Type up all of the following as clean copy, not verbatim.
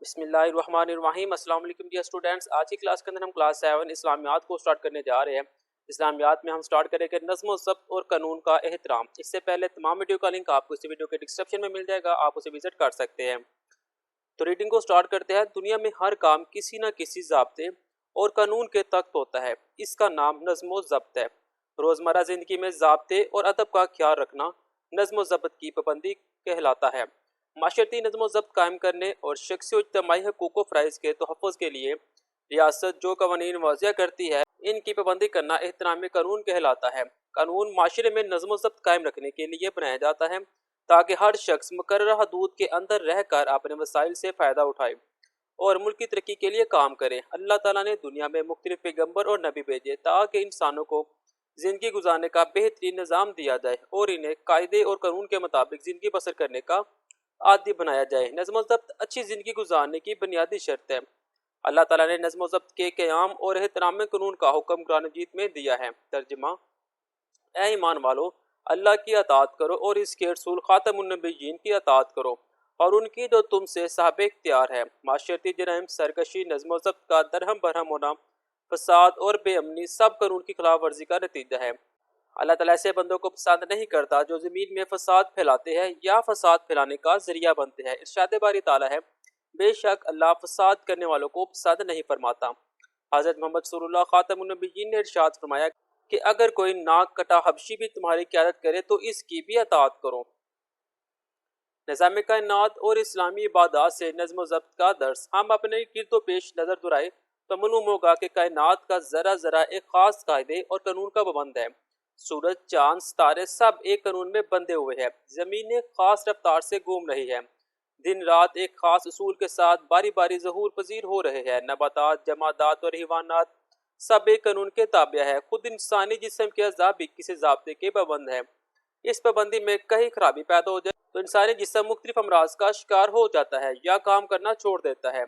بسم اللہ الرحمن الرحیم۔ السلام علیکم ڈیئر اسٹوڈینٹس، آج کی کلاس کے اندر ہم کلاس 7 اسلامیات کو سٹارٹ کرنے جا رہے ہیں۔ اسلامیات میں ہم سٹارٹ کریں گے نظم و ضبط اور قانون کا احترام۔ اس سے پہلے تمام ویڈیو کا لنک آپ کو اس ویڈیو کے ڈسکرپشن میں مل جائے گا، آپ اسے وزٹ کر سکتے ہیں۔ تو ریڈنگ کو سٹارٹ کرتے ہیں۔ دنیا میں ہر کام کسی نہ کسی ضابطے اور قانون کے تحت ہوتا ہے، اس کا نام نظم و ضبط ہے۔ روزمرہ زندگی میں ضابطے اور ادب کا خیال رکھنا نظم و ضبط کی پابندی کہلاتا ہے۔ معاشرتی نظم و ضبط قائم کرنے اور شخصی و اجتماعی حقوق و فرائض کے تحفظ کے لیے ریاست جو قوانین وضع کرتی ہے، ان کی پابندی کرنا احترام قانون کہلاتا ہے۔ قانون معاشرے میں نظم و ضبط قائم رکھنے کے لیے بنایا جاتا ہے تاکہ ہر شخص مقررہ حدود کے اندر رہ کر اپنے وسائل سے فائدہ اٹھائے اور ملک کی ترقی کے لیے کام کرے۔ اللہ تعالیٰ نے دنیا میں مختلف پیغمبر اور نبی بھیجے تاکہ انسانوں کو زندگی گزارنے کا بہترین نظام دیا جائے اور انہیں قاعدے اور قانون کے مطابق زندگی بسر کرنے کا عادی بنایا جائے۔ نظم و ضبط اچھی زندگی گزارنے کی بنیادی شرط ہے۔ اللہ تعالیٰ نے نظم و ضبط کے قیام اور احترام قانون کا حکم قرآن مجید میں دیا ہے۔ ترجمہ: اے ایمان والو، اللہ کی اطاعت کرو اور اس کے رسول خاتم النبیین کی اطاعت کرو اور ان کی جو تم سے صاحب اختیار ہے۔ معاشرتی جرائم، سرکشی، نظم و ضبط کا درہم برہم ہونا، فساد اور بے امنی سب قانون کی خلاف ورزی کا نتیجہ ہے۔ اللہ تعالیٰ ایسے بندوں کو پسند نہیں کرتا جو زمین میں فساد پھیلاتے ہیں یا فساد پھیلانے کا ذریعہ بنتے ہیں۔ ارشاد باری تعالیٰ ہے، بے شک اللہ فساد کرنے والوں کو پسند نہیں فرماتا۔ حضرت محمد صلی اللہ خاتم النبیین نے ارشاد فرمایا کہ اگر کوئی ناک کٹا حبشی بھی تمہاری قیادت کرے تو اس کی بھی اطاعت کرو۔ نظام کائنات اور اسلامی عبادات سے نظم و ضبط کا درس ہم اپنے گرد و پیش نظر دہرائے تو معلوم ہوگا کہ کائنات کا ذرہ ذرہ ایک خاص قاعدے اور قانون کا پابند ہے۔ سورج، چاند، ستارے سب ایک قانون میں بندھے ہوئے ہیں۔ زمین ایک خاص رفتار سے گھوم رہی ہے۔ دن رات ایک خاص اصول کے ساتھ باری باری ظہور پذیر ہو رہے ہیں۔ نباتات، جمادات اور حیوانات سب ایک قانون کے تابع ہے۔ خود انسانی جسم کے اعضاء بھی کسی ضابطے کے پابند ہیں۔ اس پابندی میں کہیں خرابی پیدا ہو جائے تو انسانی جسم مختلف امراض کا شکار ہو جاتا ہے یا کام کرنا چھوڑ دیتا ہے۔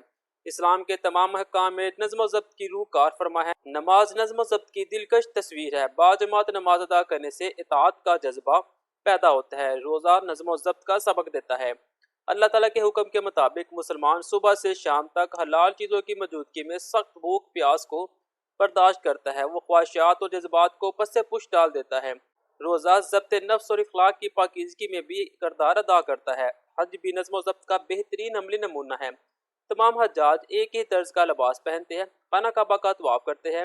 اسلام کے تمام احکام میں نظم و ضبط کی روح کار فرما ہے۔ نماز نظم و ضبط کی دلکش تصویر ہے۔ باجماعت نماز ادا کرنے سے اطاعت کا جذبہ پیدا ہوتا ہے۔ روزہ نظم و ضبط کا سبق دیتا ہے۔ اللہ تعالیٰ کے حکم کے مطابق مسلمان صبح سے شام تک حلال چیزوں کی موجودگی میں سخت بھوک پیاس کو برداشت کرتا ہے۔ وہ خواہشات اور جذبات کو پس پش ڈال دیتا ہے۔ روزہ ضبط نفس اور اخلاق کی پاکیزگی میں بھی کردار ادا کرتا ہے۔ حج بھی نظم و ضبط کا بہترین عملی نمونہ ہے۔ تمام حجاج ایک ہی طرز کا لباس پہنتے ہیں، خانہ کعبہ کا طواف کرتے ہیں،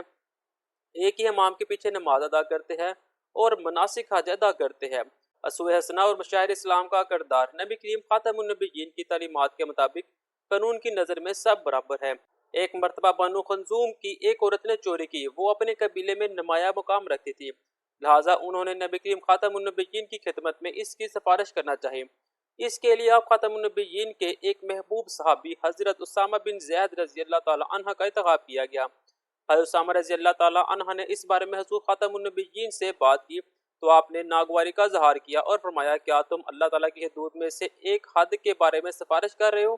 ایک ہی امام کے پیچھے نماز ادا کرتے ہیں اور مناسک حج ادا کرتے ہیں۔ اسوہ حسنہ اور مشاعر اسلام کا کردار نبی کریم خاتم النبیین کی تعلیمات کے مطابق قانون کی نظر میں سب برابر ہے۔ ایک مرتبہ بنو خنزوم کی ایک عورت نے چوری کی۔ وہ اپنے قبیلے میں نمایاں مقام رکھتی تھی، لہٰذا انہوں نے نبی کریم خاتم النبیین کی خدمت میں اس کی سفارش کرنا چاہی۔ اس کے لیے آپ خاتم النبیین کے ایک محبوب صحابی حضرت اسامہ بن زید رضی اللہ تعالیٰ عنہ کا انتخاب کیا گیا۔ حضرت اسامہ رضی اللہ تعالیٰ عنہ نے اس بارے میں حضور خاتم النبیین سے بات کی تو آپ نے ناگواری کا اظہار کیا اور فرمایا، کیا تم اللہ تعالیٰ کی حدود میں سے ایک حد کے بارے میں سفارش کر رہے ہو؟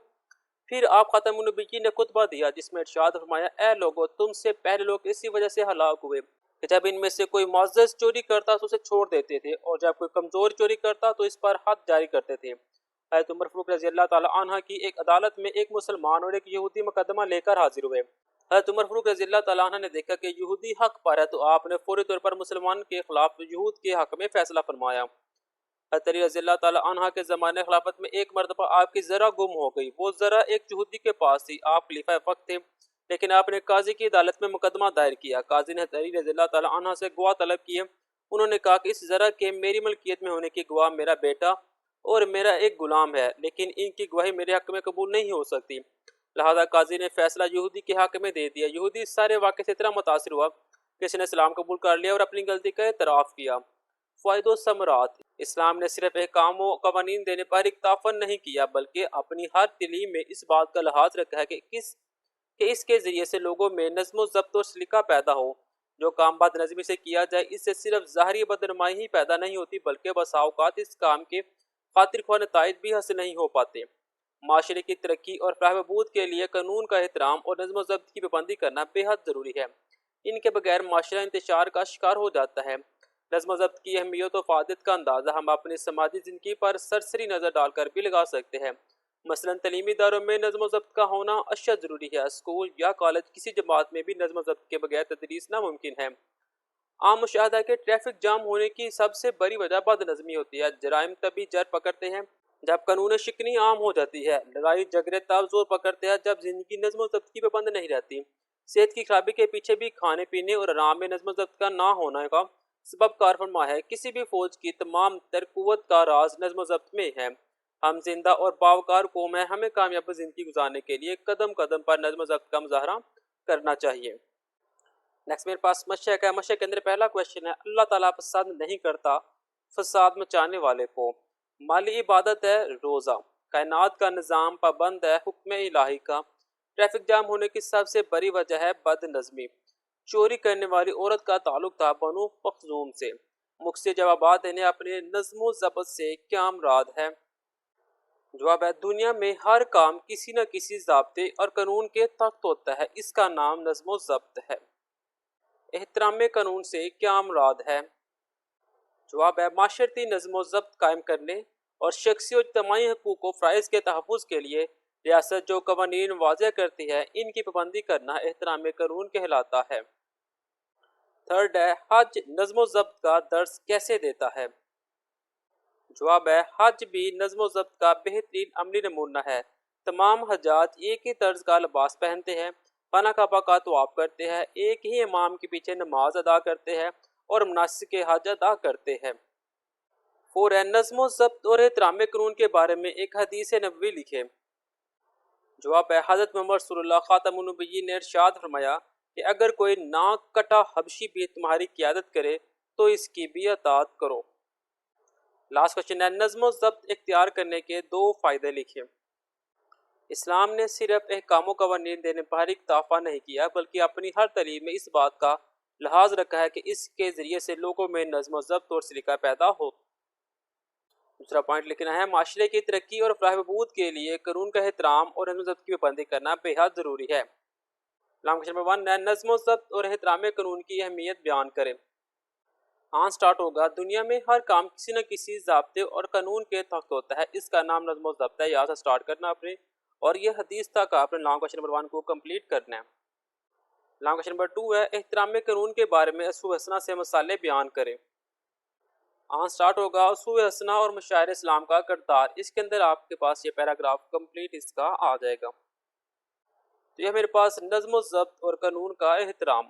پھر آپ خاتم النبیین نے خطبہ دیا جس میں ارشاد فرمایا، اے لوگو، تم سے پہلے لوگ اسی وجہ سے ہلاک ہوئے کہ جب ان میں سے کوئی معزز چوری کرتا تو اسے چھوڑ دیتے تھے اور جب کوئی کمزور چوری کرتا تو اس پر حد جاری کرتے تھے۔ حضرت عمر فاروق رضی اللہ تعالیٰ عنہ کی ایک عدالت میں ایک مسلمان اور ایک یہودی مقدمہ لے کر حاضر ہوئے۔ حضرت عمر فاروق رضی اللہ تعالیٰ عنہ نے دیکھا کہ یہودی حق پر ہے تو آپ نے فوری طور پر مسلمان کے خلاف یہود کے حق میں فیصلہ فرمایا۔ حضرت علی رضی اللہ تعالیٰ عنہ کے زمانے خلافت میں ایک مرتبہ آپ کی ذرہ گم ہو گئی۔ وہ ذرہ ایک یہودی کے پاس تھی۔ آپ خلیفہ وقت تھے، لیکن آپ نے قاضی کی عدالت میں مقدمہ دائر کیا۔ قاضی نے حضرت علی رضی اللہ تعالیٰ عنہ سے گواہ طلب کیے۔ انہوں نے کہا کہ اس ذرہ کے میری ملکیت میں ہونے کی گواہ میرا بیٹا اور میرا ایک غلام ہے، لیکن ان کی گواہی میرے حق میں قبول نہیں ہو سکتی۔ لہذا قاضی نے فیصلہ یہودی کے حق میں دے دیا۔ یہودی اس سارے واقعے سے اتنا متاثر ہوا کہ اس نے اسلام قبول کر لیا اور اپنی غلطی کا اعتراف کیا۔ فوائد و ثمرات: اسلام نے صرف احکام و قوانین دینے پر اکتفا نہیں کیا بلکہ اپنی ہر تعلیم میں اس بات کا لحاظ رکھا ہے کہ اس کے ذریعے سے لوگوں میں نظم و ضبط و سلیقہ پیدا ہو۔ جو کام بد نظمی سے کیا جائے اس سے صرف ظاہری بدنمائی ہی پیدا نہیں ہوتی بلکہ بسا اوقات اس کام کے خاطر خواہ نتائج بھی حاصل نہیں ہو پاتے۔ معاشرے کی ترقی اور فلاح و بہبود کے لیے قانون کا احترام اور نظم و ضبط کی پابندی کرنا بے حد ضروری ہے۔ ان کے بغیر معاشرہ انتشار کا شکار ہو جاتا ہے۔ نظم و ضبط کی اہمیت و فائدت کا اندازہ ہم اپنی سماجی زندگی پر سرسری نظر ڈال کر بھی لگا سکتے ہیں۔ مثلاً تعلیمی اداروں میں نظم و ضبط کا ہونا اشد ضروری ہے۔ اسکول یا کالج کسی جماعت میں بھی نظم و ضبط کے بغیر تدریس ناممکن ہے۔ عام مشاہدہ ہے کہ ٹریفک جام ہونے کی سب سے بڑی وجہ بد نظمی ہوتی ہے۔ جرائم تبھی جڑ پکڑتے ہیں جب قانون شکنی عام ہو جاتی ہے۔ لڑائی جھگڑے تب زور پکڑتے ہیں جب زندگی نظم و ضبط کی پابند نہیں رہتی۔ صحت کی خرابی کے پیچھے بھی کھانے پینے اور آرام میں نظم و ضبط کا نہ ہونا کا سبب کار فرما ہے۔ کسی بھی فوج کی تمام تر قوت کا راز نظم و ضبط میں ہے۔ ہم زندہ اور باوقار قوم ہیں، ہمیں کامیاب زندگی گزارنے کے لیے قدم قدم پر نظم و ضبط کا مظاہرہ کرنا چاہیے۔ نیکسٹ میرے پاس مشق ہے۔ مشق کے اندر پہلا کوشچن ہے، اللہ تعالیٰ پسند نہیں کرتا فساد مچانے والے کو۔ مالی عبادت ہے روزہ۔ کائنات کا نظام پابند ہے حکم الہی کا۔ ٹریفک جام ہونے کی سب سے بڑی وجہ ہے بد نظمی۔ چوری کرنے والی عورت کا تعلق تھا بنو مخزوم سے۔ مختصر جوابات انہیں اپنے نظم و ضبط سے کیا مراد ہے؟ جواب ہے، دنیا میں ہر کام کسی نہ کسی ضابطے اور قانون کے تحت ہوتا ہے، اس کا نام نظم و ضبط ہے۔ احترام قانون سے کیا مراد ہے؟ جواب ہے، معاشرتی نظم و ضبط قائم کرنے اور شخصی و اجتماعی حقوق و فرائض کے تحفظ کے لیے ریاست جو قوانین واضح کرتی ہے ان کی پابندی کرنا احترام قانون کہلاتا ہے۔ تھرڈ ہے، حج نظم و ضبط کا درس کیسے دیتا ہے؟ جواب ہے، حج بھی نظم و ضبط کا بہترین عملی نمونہ ہے۔ تمام حجاج ایک ہی طرز کا لباس پہنتے ہیں، خانہ کعبہ کا طواف کرتے ہیں، ایک ہی امام کے پیچھے نماز ادا کرتے ہیں اور مناسک حج ادا کرتے ہیں۔ فور ہے، نظم و ضبط اور احترام قانون کے بارے میں ایک حدیث نبوی لکھے۔ جواب ہے، حضرت محمد رسول اللہ خاتم النبیین نے ارشاد فرمایا کہ اگر کوئی ناک کٹا حبشی بھی تمہاری قیادت کرے تو اس کی بھی اطاعت کرو۔ لاسٹ کوشچن ہے، نظم و ضبط اختیار کرنے کے 2 فائدے لکھیں۔ اسلام نے صرف احکام و قوانین دینے پر اکتفا نہیں کیا بلکہ اپنی ہر تعلیم میں اس بات کا لحاظ رکھا ہے کہ اس کے ذریعے سے لوگوں میں نظم و ضبط اور سلیقہ پیدا ہو۔ دوسرا پوائنٹ لکھنا ہے، معاشرے کی ترقی اور فلاح و بہبود کے لیے قانون کا احترام اور نظم و ضبط کی پابندی کرنا بے حد ضروری ہے۔ کوشچن نمبر 1 ہے، نظم و ضبط اور احترام قانون کی اہمیت بیان کریں۔ سٹارٹ ہوگا، دنیا میں ہر کام کسی نہ کسی ضابطے اور قانون کے تحت ہوتا ہے، اس کا نام نظم و ضبط ہے۔ یہاں سے سٹارٹ کرنا اپنے اور یہ حدیث تک آپ نے کوشچن نمبر 1 کو کمپلیٹ کرنا ہے۔ کوشچن نمبر 2 ہے، احترام قانون کے بارے میں اسوہ حسنہ سے مثالیں بیان کریں۔ سٹارٹ ہوگا، اسوہ حسنہ اور مشاعر اسلام کا کردار۔ اس کے اندر آپ کے پاس یہ پیراگراف کمپلیٹ اس کا آ جائے گا۔ تو یہ میرے پاس نظم و ضبط اور قانون کا احترام